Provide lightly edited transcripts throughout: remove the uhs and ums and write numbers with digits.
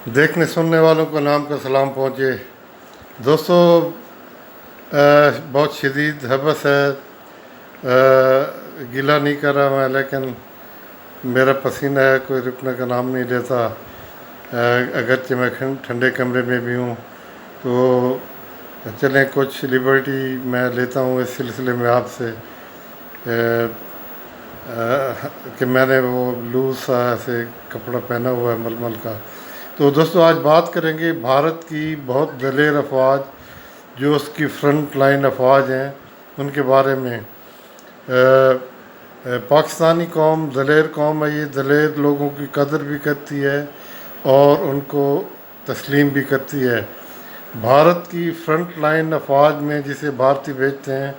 دیکھنے سننے والوں کو نام کا سلام پہنچے۔ دوستو، بہت شدید حبس ہے، گلہ نہیں کر رہا میں، لیکن میرا پسینہ ہے، کوئی رکنے کا نام نہیں لیتا۔ اگرچہ میں ٹھنڈے کمرے میں بھی ہوں، تو چلیں کچھ لبرٹی میں لیتا ہوں اس سلسلے میں آپ سے، کہ میں نے وہ لوز سا ایسے کپڑا پہنا ہوا ہے ململ کا۔ تو دوستو، آج بات کریں گے بھارت کی بہت دلیر افواج، جو اس کی فرنٹ لائن افواج ہیں، ان کے بارے میں۔ پاکستانی قوم دلیر قوم ہے، یہ دلیر لوگوں کی قدر بھی کرتی ہے اور ان کو تسلیم بھی کرتی ہے۔ بھارت کی فرنٹ لائن افواج میں جسے بھارتی بھیجتے ہیں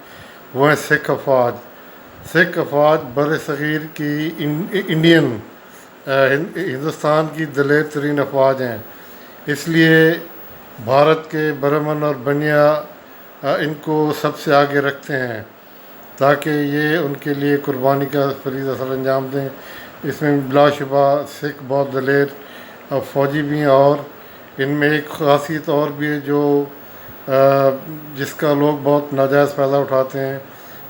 وہ ہیں سکھ افواج۔ سکھ افواج بر صغیر کی انڈین ہندوستان کی دلیر ترین افواج ہیں، اس لیے بھارت کے برہمن اور بنیا ان کو سب سے آگے رکھتے ہیں تاکہ یہ ان کے لیے قربانی کا فریضہ سر انجام دیں۔ اس میں بلا شبہ سکھ بہت دلیر فوجی بھی ہیں، اور ان میں ایک خاصیت اور بھی ہے جو جس کا لوگ بہت ناجائز فائدہ اٹھاتے ہیں،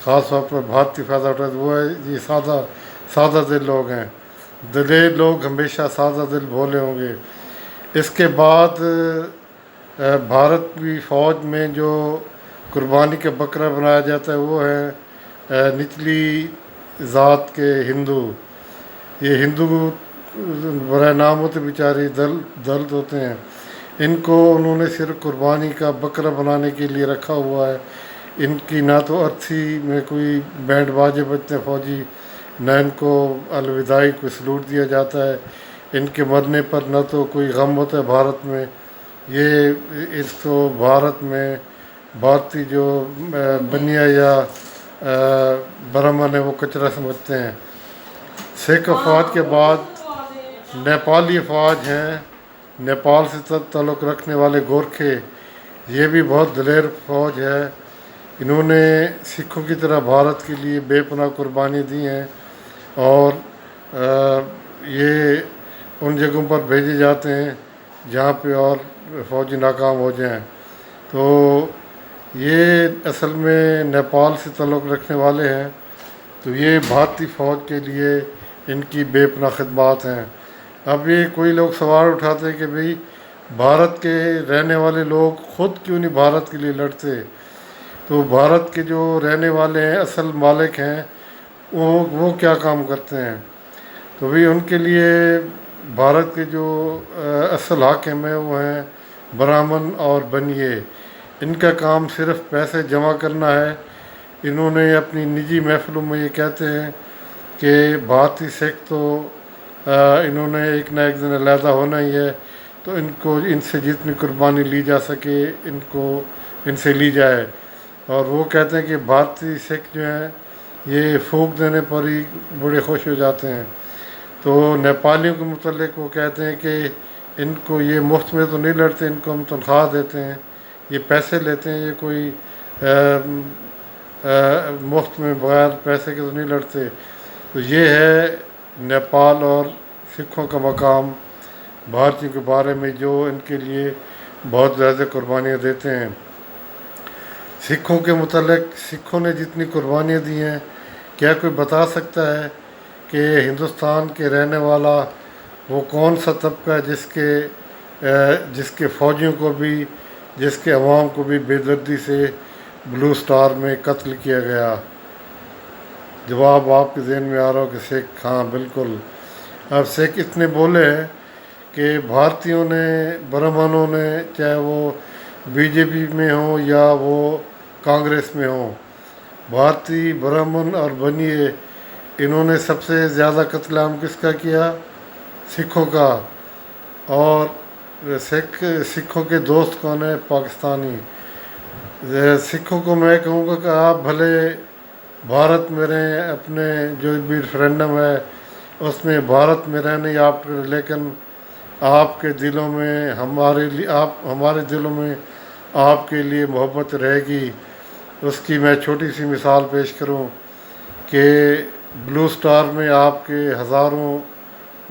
خاص طور پر بھارتی فائدہ اٹھاتے ہیں، وہ ہے یہ سادہ دل لوگ ہیں۔ دلیر لوگ ہمیشہ سادہ دل بھولے ہوں گے۔ اس کے بعد بھارت کی فوج میں جو قربانی کا بکرا بنایا جاتا ہے وہ ہے نچلی ذات کے ہندو۔ یہ ہندو برائے نام ہوتے بیچارے دلت ہوتے ہیں، ان کو انہوں نے صرف قربانی کا بکرا بنانے کے لیے رکھا ہوا ہے۔ ان کی نہ تو ارتھی میں کوئی بینڈ باجے بجتے ہیں فوجی، نہ ان کو الوداعی کوئی سلوٹ دیا جاتا ہے، ان کے مرنے پر نہ تو کوئی غم ہوتا ہے بھارت میں۔ یہ اس کو بھارت میں بھارتی جو بنیا یا برہمن ہے وہ کچرا سمجھتے ہیں۔ سکھ افواج کے بعد نیپالی افواج ہیں، نیپال سے تعلق رکھنے والے گورکھے، یہ بھی بہت دلیر فوج ہے۔ انہوں نے سکھوں کی طرح بھارت کے لیے بے پناہ قربانی دی ہیں، اور یہ ان جگہوں پر بھیجے جاتے ہیں جہاں پہ اور فوجی ناکام ہو جائیں۔ تو یہ اصل میں نیپال سے تعلق رکھنے والے ہیں، تو یہ بھارتی فوج کے لیے ان کی بے پناہ خدمات ہیں۔ اب یہ کوئی لوگ سوال اٹھاتے ہیں کہ بھئی بھارت کے رہنے والے لوگ خود کیوں نہیں بھارت کے لیے لڑتے؟ تو بھارت کے جو رہنے والے ہیں، اصل مالک ہیں، وہ کیا کام کرتے ہیں؟ تو بھی ان کے لیے بھارت کے جو اصل حاکم ہیں وہ ہیں برہمن اور بنیے۔ ان کا کام صرف پیسے جمع کرنا ہے۔ انہوں نے اپنی نجی محفلوں میں یہ کہتے ہیں کہ بھارتی سکھ تو انہوں نے ایک نہ ایک دن علیحدہ ہونا ہی ہے، تو ان سے جتنی قربانی لی جا سکے ان سے لی جائے۔ اور وہ کہتے ہیں کہ بھارتی سکھ جو ہیں یہ پھونک دینے پر ہی بڑے خوش ہو جاتے ہیں۔ تو نیپالیوں کے متعلق وہ کہتے ہیں کہ ان کو یہ مفت میں تو نہیں لڑتے، ان کو ہم تنخواہ دیتے ہیں، یہ پیسے لیتے ہیں، یہ کوئی مفت میں بغیر پیسے کے تو نہیں لڑتے۔ تو یہ ہے نیپال اور سکھوں کا مقام بھارتیوں کے بارے میں، جو ان کے لیے بہت زیادہ قربانیاں دیتے ہیں۔ سکھوں کے متعلق سکھوں نے جتنی قربانیاں دی ہیں، کیا کوئی بتا سکتا ہے کہ ہندوستان کے رہنے والا وہ کون سا طبقہ ہے جس کے فوجیوں کو بھی، جس کے عوام کو بھی بے دردی سے بلو سٹار میں قتل کیا گیا؟ جواب آپ کے ذہن میں آ رہا ہو کہ سکھ، ہاں بالکل۔ اب سکھ اتنے بولے ہیں کہ بھارتیوں نے، برہمنوں نے، چاہے وہ بی جے پی میں ہوں یا وہ کانگریس میں ہوں، بھارتی برہمن اور بنیے، انہوں نے سب سے زیادہ قتل عام کس کا کیا؟ سکھوں کا۔ اور سکھوں کے دوست کون ہیں؟ پاکستانی۔ سکھوں کو میں کہوں گا کہ آپ بھلے بھارت میں رہیں، اپنے جو بھی ریفرینڈم ہے اس میں بھارت میں رہنے آپ، لیکن آپ کے دلوں میں ہمارے دلوں میں آپ کے لیے محبت رہے گی۔ اس کی میں چھوٹی سی مثال پیش کروں کہ بلو سٹار میں آپ کے ہزاروں